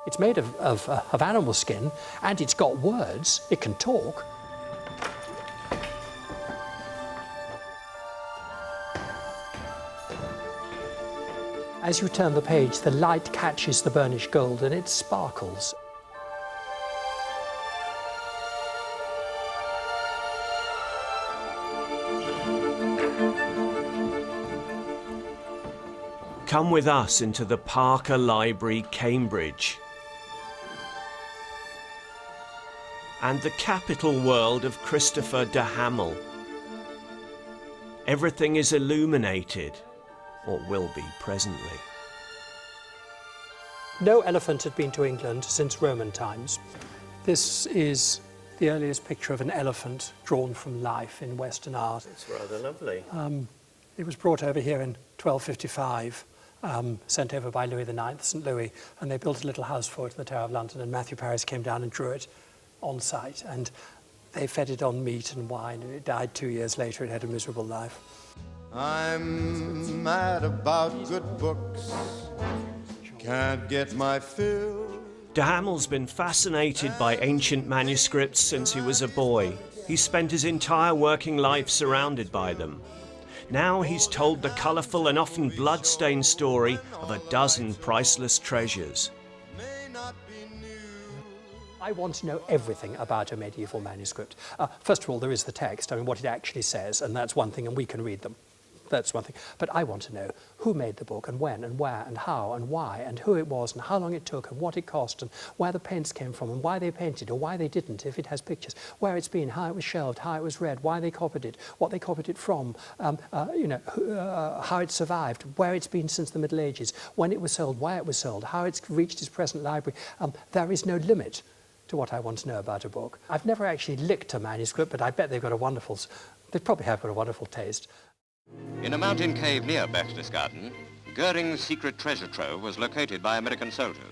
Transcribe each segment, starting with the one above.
It's made of animal skin, and it's got words. It can talk. As you turn the page, the light catches the burnished gold and it sparkles. Come with us into the Parker Library, Cambridge, and the capital world of Christopher de Hamel. Everything is illuminated, or will be presently. No elephant had been to England since Roman times. This is the earliest picture of an elephant drawn from life in Western art. It's rather lovely. It was brought over here in 1255, sent over by Louis IX, St. Louis, and they built a little house for it in the Tower of London, and Matthew Paris came down and drew it on site, and they fed it on meat and wine, and it died 2 years later. It had a miserable life. I'm mad about good books, can't get my fill. De Hamel's been fascinated by ancient manuscripts since he was a boy. He spent his entire working life surrounded by them. Now he's told the colourful and often blood-stained story of a dozen priceless treasures. I want to know everything about a medieval manuscript. First of all, there is the text, I mean, what it actually says, and that's one thing, and we can read them. That's one thing. But I want to know who made the book, and when, and where, and how, and why, and who it was, and how long it took, and what it cost, and where the paints came from, and why they painted, or why they didn't, if it has pictures, where it's been, how it was shelved, how it was read, why they copied it, what they copied it from, how it survived, where it's been since the Middle Ages, when it was sold, why it was sold, how it's reached its present library. There is no limit to what I want to know about a book. I've never actually licked a manuscript, but I bet they've got they probably have got a wonderful taste. In a mountain cave near Berchtesgaden, Goering's secret treasure trove was located by American soldiers.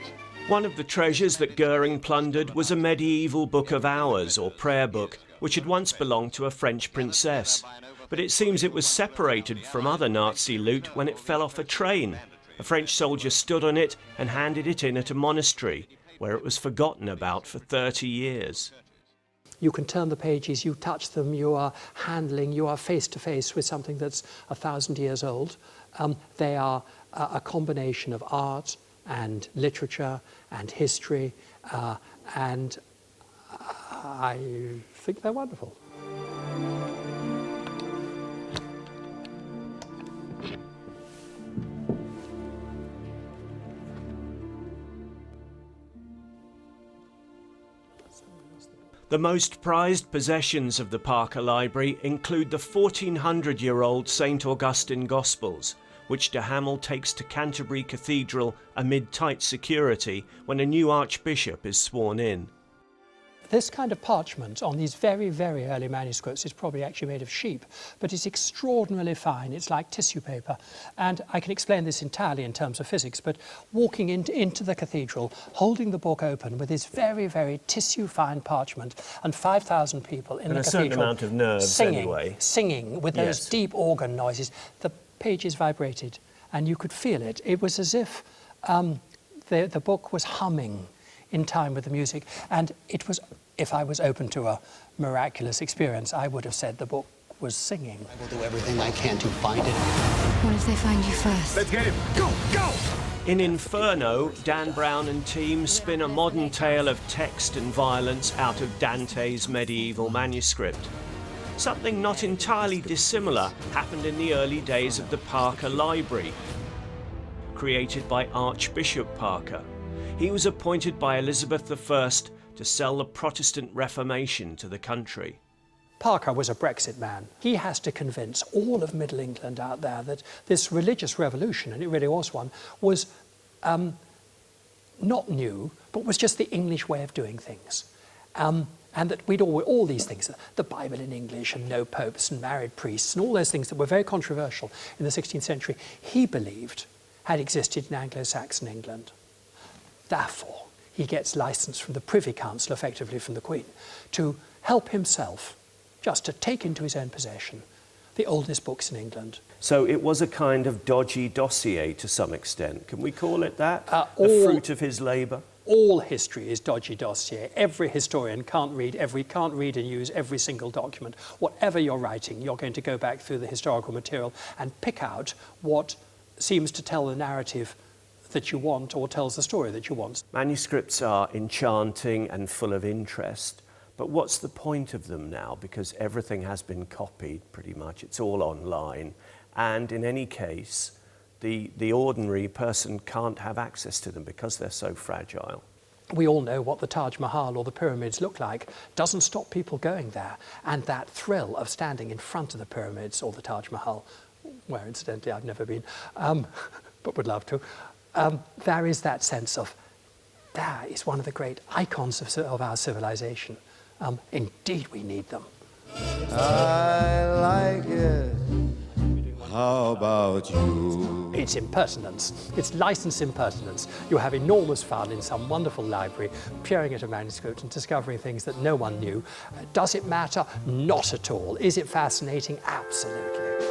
One of the treasures that Goering plundered was a medieval book of hours, or prayer book, which had once belonged to a French princess. But it seems it was separated from other Nazi loot when it fell off a train. A French soldier stood on it and handed it in at a monastery, where it was forgotten about for 30 years. You can turn the pages, you touch them, you are handling, you are face to face with something that's 1,000 years old. They are a combination of art and literature and history, and I think they're wonderful. The most prized possessions of the Parker Library include the 1400-year-old St. Augustine Gospels, which de Hamel takes to Canterbury Cathedral amid tight security when a new archbishop is sworn in. This kind of parchment on these very, very early manuscripts is probably actually made of sheep, but it's extraordinarily fine. It's like tissue paper. And I can explain this entirely in terms of physics, but walking into the cathedral, holding the book open with this very, very tissue-fine parchment, and 5,000 people in the cathedral, a certain amount of nerves singing with those deep organ noises, the pages vibrated, and you could feel it. It was as if the book was humming in time with the music, and it was, if I was open to a miraculous experience, I would have said the book was singing. I will do everything I can to find it. What if they find you first? Let's get him. Go, go! In Inferno, Dan Brown and team spin a modern tale of text and violence out of Dante's medieval manuscript. Something not entirely dissimilar happened in the early days of the Parker Library, created by Archbishop Parker. He was appointed by Elizabeth I to sell the Protestant Reformation to the country. Parker was a Brexit man. He has to convince all of Middle England out there that this religious revolution, and it really was one, was not new, but was just the English way of doing things. And that we'd all these things, the Bible in English and no popes and married priests and all those things that were very controversial in the 16th century, he believed had existed in Anglo-Saxon England. Therefore, he gets license from the Privy Council, effectively from the Queen, to help himself, just to take into his own possession the oldest books in England. So it was a kind of dodgy dossier to some extent. Can we call it that? All- fruit of his labour? All history is dodgy dossier. Every historian can't read and use every single document. Whatever you're writing, you're going to go back through the historical material and pick out what seems to tell the narrative that you want or tells the story that you want. Manuscripts are enchanting and full of interest, but what's the point of them now? Because everything has been copied pretty much. It's all online. And in any case, the ordinary person can't have access to them because they're so fragile. We all know what the Taj Mahal or the pyramids look like. Doesn't stop people going there. And that thrill of standing in front of the pyramids or the Taj Mahal, where incidentally I've never been, but would love to, there is that sense of, there is one of the great icons of our civilization. Indeed we need them. I like it. How about you? It's impertinence. It's licensed impertinence. You have enormous fun in some wonderful library, peering at a manuscript and discovering things that no one knew. Does it matter? Not at all. Is it fascinating? Absolutely.